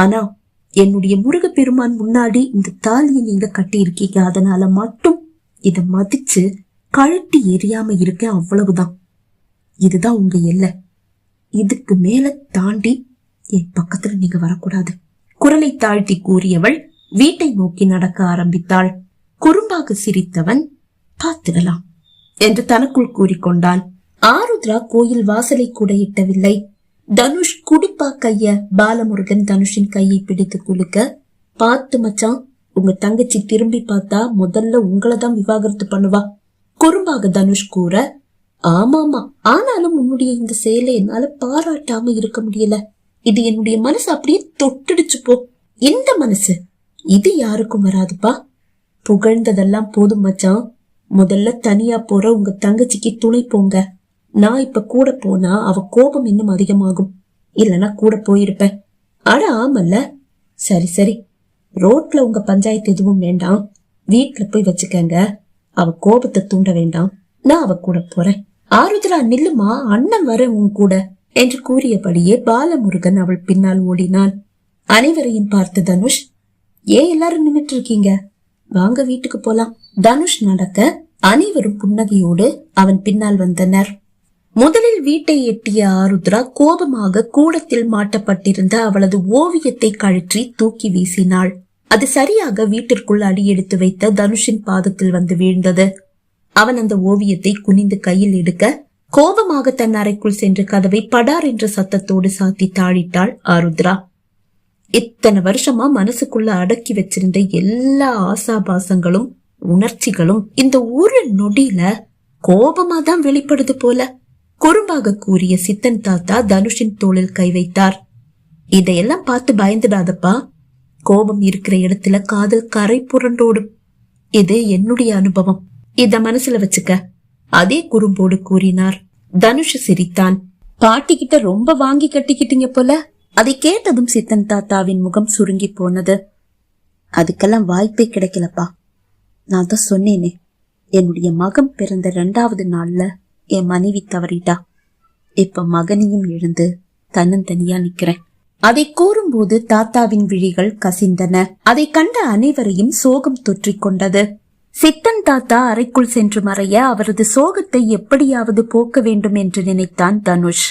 ஆனா என்னுடைய முருகப்பெருமான் முன்னாடி இந்த தாலியை நீங்க கட்டி இருக்கீங்க, அதனால மட்டும் இத மதிச்சு கழட்டி எரியாம இருக்க, அவ்வளவுதான். இதுதான் உங்க எல்லை. இதுக்கு மேல தாண்டி என் பக்கத்துல நீங்க வரக்கூடாது. குரலை தாழ்த்தி கூறியவள் வீட்டை நோக்கி நடக்க ஆரம்பித்தாள். குறும்பாக சிரித்தவன் பார்த்துடலாம் என்று தனக்குள் கூறிக்கொண்டான். ஆருத்ரா கோயில் வாசலை கூட எட்டவில்லை. தனுஷ் குடிப்பா கைய பாலமுருகன் தனுஷின் கையை பிடித்து குலுக்க, பார்த்து மச்சான், உங்க தங்கச்சி திரும்பி பார்த்தா முதல்ல உங்களதான் விவாகரத்து பண்ணுவா குறும்பாக தனுஷ் கூற, ஆமாமா, ஆனாலும் உன்னுடைய இந்த செயலை என்னால பாராட்டாம இருக்க முடியல. இது என்னுடைய மனசு அப்படியே தொட்டுடுச்சு போ. இந்த மனசு இது யாருக்கும் வராதுப்பா. புகழ்ந்ததெல்லாம் போதும் மச்சான், முதல்ல தனியா போற உங்க தங்கச்சிக்கு துணை போங்க. நான் இப்ப கூட போனா அவ கோபம் இன்னும் அதிகமாகும். இல்லனா கூட போயிருப்பேன். அட ஆமல்ல. சரி சரி, ரோட்ல உங்க பஞ்சாயத்து எதுவும் வேண்டாம், வீட்டுல போய் வச்சுக்கங்க. அவ கோபத்தை தூண்ட வேண்டாம், நான் அவ கூட போறேன். ஆருத்ரா நில்லுமா, அண்ணன் வர உன் கூட என்று கூறியபடியே பாலமுருகன் அவள் பின்னால் ஓடினான். அனைவரையும் பார்த்த தனுஷ், ஏன் எல்லாரும் நின்னுட்டு இருக்கீங்க, வாங்க வீட்டுக்கு போலாம். தனுஷ் நடக்க அனைவரும் புன்னகையோடு அவன் பின்னால் வந்தனர். முதலில் வீட்டை எட்டிய ஆருத்ரா கோபமாக கூடத்தில் மாட்டப்பட்டிருந்த அவளது ஓவியத்தை கழற்றி தூக்கி வீசினாள். அது சரியாக வீட்டிற்குள் அடியெடுத்து வைத்த தனுஷின் பாதத்தில் வந்து வீழ்ந்தது. அவன் அந்த ஓவியத்தை குனிந்து கையில் எடுக்க, கோபமாக தன் அறைக்குள் சென்று கதவை படார் என்ற சத்தத்தோடு சாத்தி தாழிட்டாள் ஆருத்ரா. இத்தனை வருஷமா மனசுக்குள்ள அடக்கி வச்சிருந்த எல்லா ஆசாபாசங்களும் உணர்ச்சிகளும் இந்த ஒரு நொடியில கோபமா தான் வெளிப்படுது போல குறும்பாக கூறிய சித்தன் தாத்தா தனுஷின் தோளில் கை வைத்தார். இதையெல்லாம் பார்த்து பயந்துடாதப்பா, கோபம் இருக்கிற இடத்துல காதல் கரை புரண்டோடும். இது என்னுடைய அனுபவம், இத மனசுல வச்சுக்க, அதே குறும்போடு கூறினார். தனுஷ் சிரித்தான். பாட்டி கிட்ட ரொம்ப வாங்கி கட்டிக்கிட்டீங்க போல. அதை கேட்டதும் சித்தன் தாத்தாவின் முகம் சுருங்கி போனது. அதுக்கெல்லாம் வாய்ப்பே கிடைக்கலப்பா. நான் தான் சொன்னேனே, என்னுடைய மகன் பிறந்த 2வது நாள்ல என் மனைவி தவறிட்டா. இப்ப மகனையும் எழுந்து தன்னந்தனியா நிக்கிறேன். அதை கூறும்போது தாத்தாவின் விழிகள் கசிந்தன. அதை கண்ட அனைவரையும் சோகம் தொற்றிக் கொண்டது. சித்தன் தாத்தா அறைக்குள் சென்று மறைய அவரது சோகத்தை எப்படியாவது போக்க வேண்டும் என்று நினைத்தான் தனுஷ்.